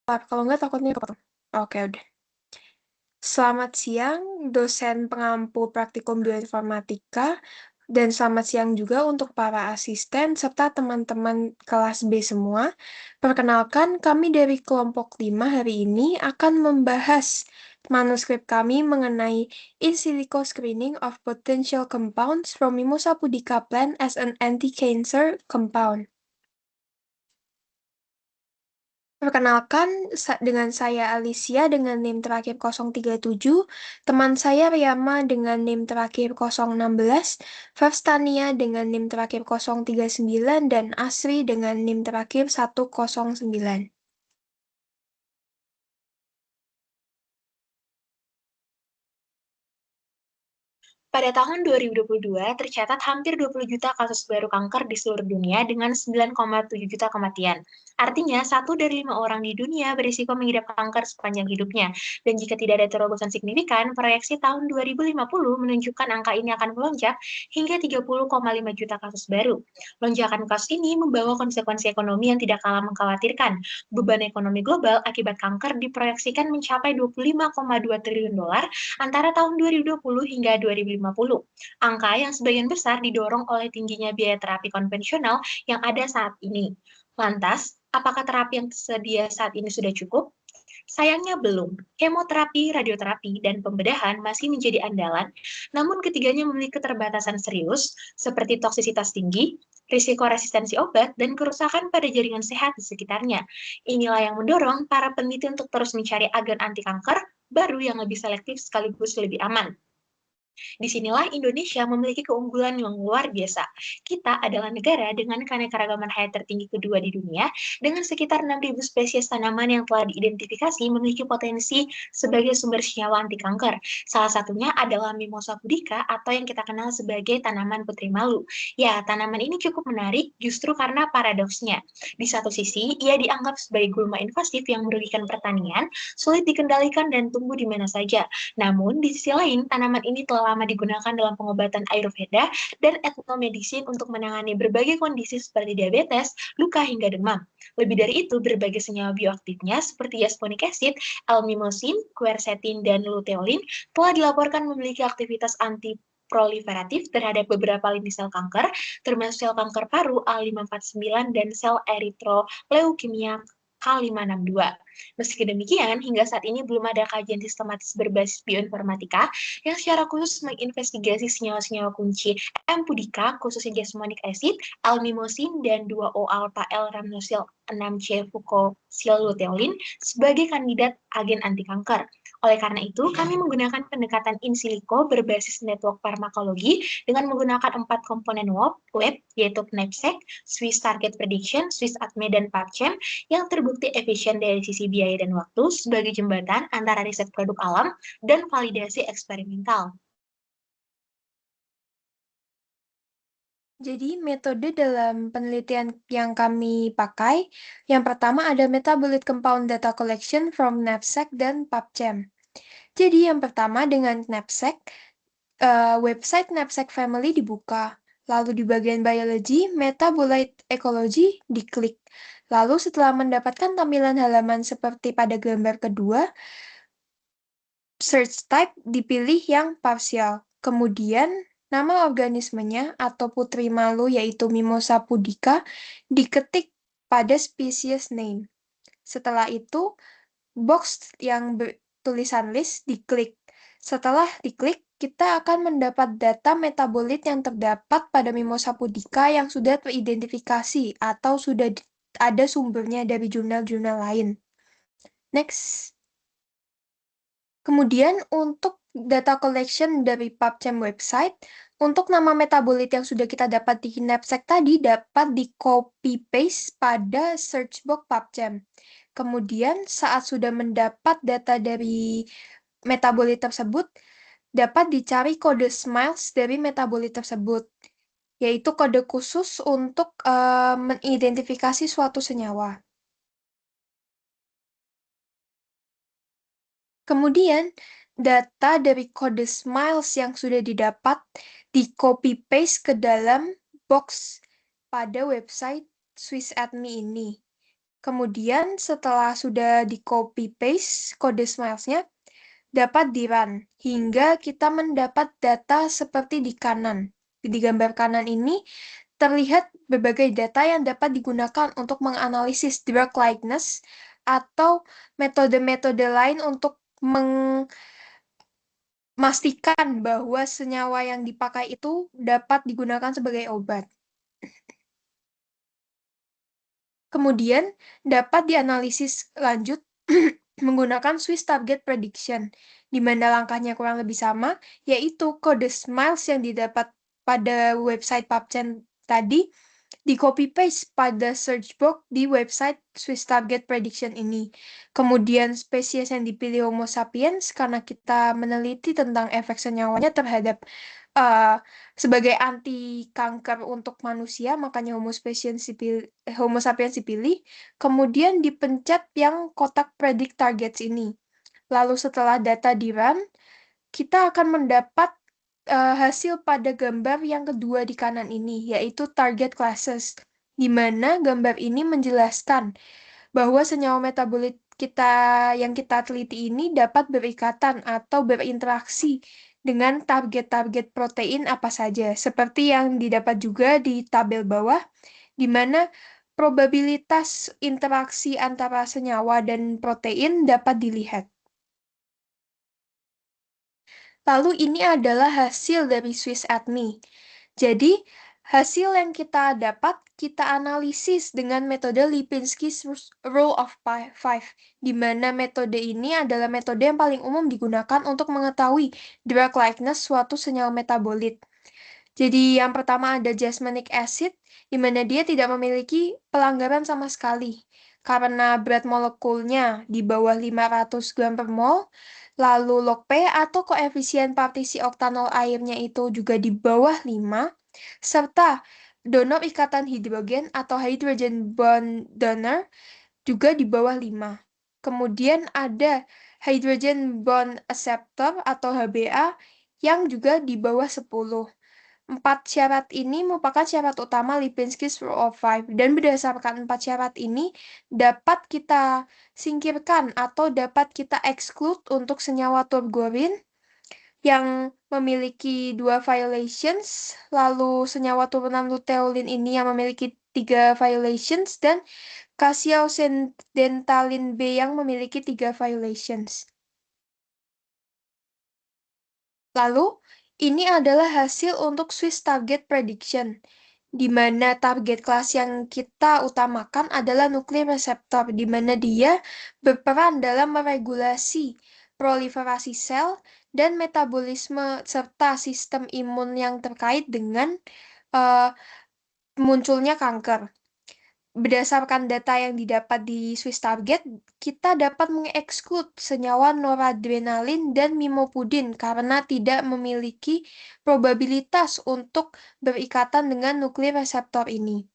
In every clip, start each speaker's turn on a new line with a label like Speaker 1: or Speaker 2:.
Speaker 1: Kalau nggak takutnya kepotong. Oke, udah. Selamat siang, dosen pengampu praktikum bioinformatika, dan selamat siang juga untuk para asisten serta teman-teman kelas B semua. Perkenalkan, kami dari kelompok 5 hari ini akan membahas manuskrip kami mengenai in silico screening of potential compounds from Mimosa pudica plant as an anti-cancer compound. Perkenalkan, dengan saya Alicia dengan NIM terakhir 037, teman saya Riyama dengan NIM terakhir 016, Verstania dengan NIM terakhir 039, dan Asri dengan NIM terakhir 109.
Speaker 2: Pada tahun 2022, tercatat hampir 20 juta kasus baru kanker di seluruh dunia dengan 9,7 juta kematian. Artinya, 1 dari 5 orang di dunia berisiko mengidap kanker sepanjang hidupnya. Dan jika tidak ada terobosan signifikan, proyeksi tahun 2050 menunjukkan angka ini akan melonjak hingga 30,5 juta kasus baru. Lonjakan kasus ini membawa konsekuensi ekonomi yang tidak kalah mengkhawatirkan. Beban ekonomi global akibat kanker diproyeksikan mencapai 25,2 triliun dolar antara tahun 2020 hingga 2050. Angka yang sebagian besar didorong oleh tingginya biaya terapi konvensional yang ada saat ini. Lantas, apakah terapi yang tersedia saat ini sudah cukup? Sayangnya belum. Kemoterapi, radioterapi, dan pembedahan masih menjadi andalan, namun ketiganya memiliki keterbatasan serius seperti toksisitas tinggi, risiko resistensi obat, dan kerusakan pada jaringan sehat di sekitarnya. Inilah yang mendorong para peneliti untuk terus mencari agen anti kanker baru yang lebih selektif sekaligus lebih aman. Disinilah Indonesia memiliki keunggulan yang luar biasa. Kita adalah negara dengan keanekaragaman hayat tertinggi kedua di dunia, dengan sekitar 6.000 spesies tanaman yang telah diidentifikasi memiliki potensi sebagai sumber senyawa anti kanker. Salah satunya adalah Mimosa pudica atau yang kita kenal sebagai tanaman putri malu. Ya, tanaman ini cukup menarik justru karena paradoksnya. Di satu sisi, ia dianggap sebagai gulma invasif yang merugikan pertanian, sulit dikendalikan dan tumbuh di mana saja. Namun, di sisi lain, tanaman ini telah lama digunakan dalam pengobatan Ayurveda dan etnomedicine untuk menangani berbagai kondisi seperti diabetes, luka, hingga demam. Lebih dari itu, berbagai senyawa bioaktifnya seperti yasmonic acid, L-mimosin, quercetin, dan luteolin telah dilaporkan memiliki aktivitas anti proliferatif terhadap beberapa lini sel kanker, termasuk sel kanker paru A549 dan sel eritroleukemia K562. Meski demikian, hingga saat ini belum ada kajian sistematis berbasis bioinformatika yang secara khusus menginvestigasi senyawa-senyawa kunci M. pudica, khususnya jasmonic acid, L-mimosin, dan 2-O-alpha L-rhamnosil 6C fucosyl-luteolin sebagai kandidat agen anti kanker. Oleh karena itu, kami menggunakan pendekatan in silico berbasis network farmakologi dengan menggunakan 4 komponen web, yaitu knapsack, Swiss Target Prediction, Swiss ATME, dan PubChem, yang terbukti efisien dari sisi biaya dan waktu sebagai jembatan antara riset produk alam dan validasi eksperimental.
Speaker 1: Jadi, metode dalam penelitian yang kami pakai, yang pertama ada Metabolite Compound Data Collection from Knapsack dan PubChem. Jadi, yang pertama dengan Knapsack, website Knapsack Family dibuka. Lalu di bagian biology, Metabolite Ecology diklik. Lalu setelah mendapatkan tampilan halaman seperti pada gambar kedua, search type dipilih yang partial. Kemudian, nama organismenya atau putri malu yaitu Mimosa pudica diketik pada species name. Setelah itu, box yang bertulisan list diklik. Setelah diklik, kita akan mendapat data metabolit yang terdapat pada Mimosa pudica yang sudah teridentifikasi atau sudah ada sumbernya dari jurnal-jurnal lain. Next. Kemudian untuk data collection dari PubChem website, untuk nama metabolit yang sudah kita dapat di knapsack tadi dapat di copy paste pada search box PubChem. Kemudian saat sudah mendapat data dari metabolit tersebut, dapat dicari kode SMILES dari metabolit tersebut, yaitu kode khusus untuk mengidentifikasi suatu senyawa. Kemudian, data dari kode SMILES yang sudah didapat di copy paste ke dalam box pada website SwissAdMe ini. Kemudian setelah sudah di copy paste kode SMILES-nya, dapat di-run hingga kita mendapat data seperti di kanan. Di gambar kanan ini terlihat berbagai data yang dapat digunakan untuk menganalisis drug likeness atau metode-metode lain untuk memastikan bahwa senyawa yang dipakai itu dapat digunakan sebagai obat. Kemudian dapat dianalisis lanjut menggunakan Swiss Target Prediction, di mana langkahnya kurang lebih sama, yaitu kode SMILES yang didapat pada website PubChem tadi di copy paste pada search box di website Swiss Target Prediction ini. Kemudian spesies yang dipilih Homo sapiens karena kita meneliti tentang efek senyawanya terhadap uh, sebagai anti kanker untuk manusia, makanya Homo sapiens dipilih. Kemudian dipencet yang kotak predict targets ini. Lalu setelah data di-run, kita akan mendapat hasil pada gambar yang kedua di kanan ini, yaitu target classes, di mana gambar ini menjelaskan bahwa senyawa metabolit yang kita teliti ini dapat berikatan atau berinteraksi dengan target-target protein apa saja, seperti yang didapat juga di tabel bawah, di mana probabilitas interaksi antara senyawa dan protein dapat dilihat. Lalu ini adalah hasil dari Swiss ADME. Jadi, hasil yang kita dapat, kita analisis dengan metode Lipinski's Rule of Five, di mana metode ini adalah metode yang paling umum digunakan untuk mengetahui drug likeness suatu senyawa metabolit. Jadi yang pertama ada jasmanic acid, di mana dia tidak memiliki pelanggaran sama sekali. Karena berat molekulnya di bawah 500 gram per mol, lalu log P atau koefisien partisi oktanol airnya itu juga di bawah 5, serta donor ikatan hidrogen atau hydrogen bond donor juga di bawah 5. Kemudian ada hydrogen bond acceptor atau HBA yang juga di bawah 10. Empat syarat ini merupakan syarat utama Lipinski's Rule of Five, dan berdasarkan empat syarat ini dapat kita singkirkan atau dapat kita exclude untuk senyawa turgorin yang memiliki 2 violations, lalu senyawa turunan luteolin ini yang memiliki 3 violations, dan caseosendentalin B yang memiliki 3 violations. Lalu, ini adalah hasil untuk Swiss Target Prediction, di mana target kelas yang kita utamakan adalah nuklear reseptor, di mana dia berperan dalam meregulasi proliferasi sel dan metabolisme serta sistem imun yang terkait dengan uh, munculnya kanker. Berdasarkan data yang didapat di Swiss Target, kita dapat mengeksklud senyawa noradrenalin dan mimopudin karena tidak memiliki probabilitas untuk berikatan dengan nuklear reseptor ini.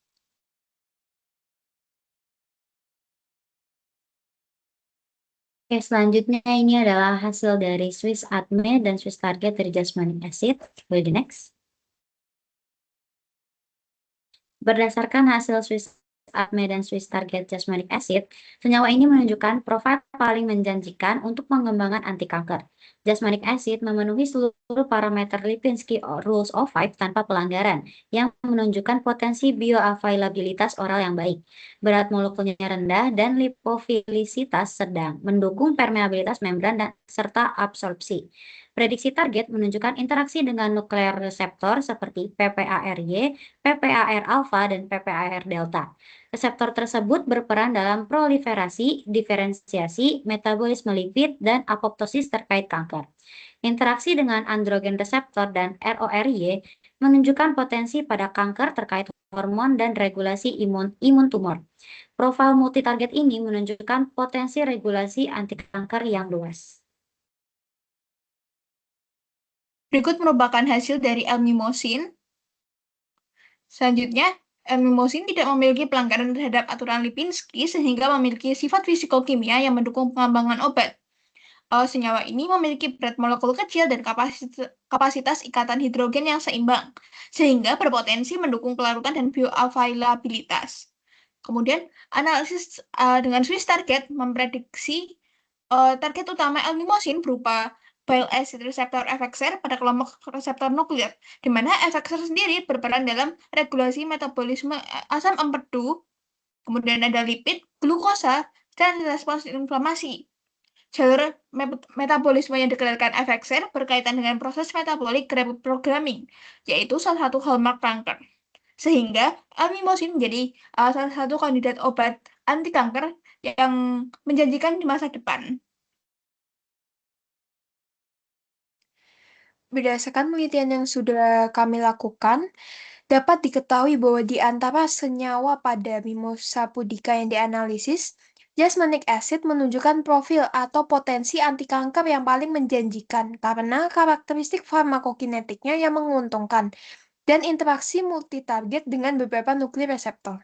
Speaker 3: Oke, selanjutnya ini adalah hasil dari Swiss ADME dan Swiss Target dari jasmanic acid. Boleh di next. Berdasarkan hasil Swiss ADME dan Swiss Target Jasmanic Acid, senyawa ini menunjukkan profil paling menjanjikan untuk pengembangan anti kanker. Jasmanic acid memenuhi seluruh parameter Lipinski Rules of Five tanpa pelanggaran, yang menunjukkan potensi bioavailabilitas oral yang baik. Berat molekulnya rendah dan lipofilisitas sedang, mendukung permeabilitas membran dan serta absorpsi. Prediksi target menunjukkan interaksi dengan nuklear reseptor seperti PPARY, PPAR alfa, dan PPAR delta. Reseptor tersebut berperan dalam proliferasi, diferensiasi, metabolisme lipid, dan apoptosis terkait kanker. Interaksi dengan androgen reseptor dan RORY menunjukkan potensi pada kanker terkait hormon dan regulasi imun tumor. Profil multitarget ini menunjukkan potensi regulasi anti kanker yang luas.
Speaker 4: Berikut merupakan hasil dari elmimosin. Selanjutnya, elmimosin tidak memiliki pelanggaran terhadap aturan Lipinski sehingga memiliki sifat fisikokimia yang mendukung pengembangan obat. Senyawa ini memiliki berat molekul kecil dan kapasitas ikatan hidrogen yang seimbang, sehingga berpotensi mendukung pelarutan dan bioavailabilitas. Kemudian analisis dengan Swiss target memprediksi target utama L-mimosin berupa bile acid receptor FXR pada kelompok reseptor nuklear, di mana FXR sendiri berperan dalam regulasi metabolisme asam empedu, kemudian ada lipid, glukosa, dan respons inflamasi. Jalur metabolisme yang dikendalikan FXR berkaitan dengan proses metabolik reprogramming, yaitu salah satu hallmark kanker. Sehingga L-mimosin menjadi salah satu kandidat obat anti kanker yang menjanjikan di masa depan.
Speaker 1: Berdasarkan penelitian yang sudah kami lakukan, dapat diketahui bahwa di antara senyawa pada Mimosa pudica yang dianalisis, jasmanic acid menunjukkan profil atau potensi anti kanker yang paling menjanjikan karena karakteristik farmakokinetiknya yang menguntungkan dan interaksi multitarget dengan beberapa nuklir reseptor.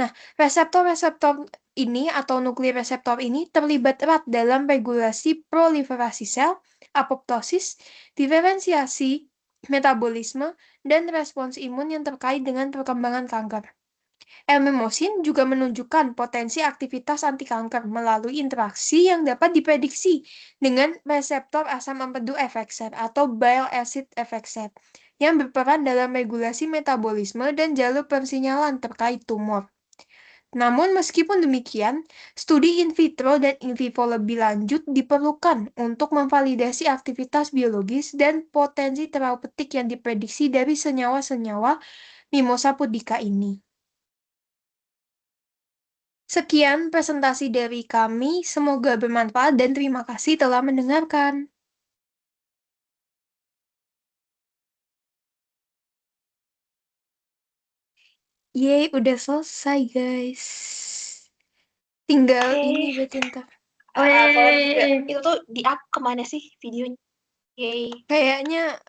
Speaker 1: Nah, reseptor-reseptor ini atau nuklir reseptor ini terlibat erat dalam regulasi proliferasi sel, apoptosis, diferensiasi, metabolisme, dan respons imun yang terkait dengan perkembangan kanker. L-mimosin juga menunjukkan potensi aktivitas anti kanker melalui interaksi yang dapat diprediksi dengan reseptor asam empedu FXR atau bile acid FXR yang berperan dalam regulasi metabolisme dan jalur persinyalan terkait tumor. Namun meskipun demikian, studi in vitro dan in vivo lebih lanjut diperlukan untuk memvalidasi aktivitas biologis dan potensi terapeutik yang diprediksi dari senyawa-senyawa Mimosa pudica ini. Sekian presentasi dari kami, semoga bermanfaat dan terima kasih telah mendengarkan. Yeay, udah selesai guys. Tinggal
Speaker 2: Oke.
Speaker 1: ini berarti ntar.
Speaker 2: Kalau itu tuh di-up kemana sih videonya? Yay.
Speaker 1: Kayaknya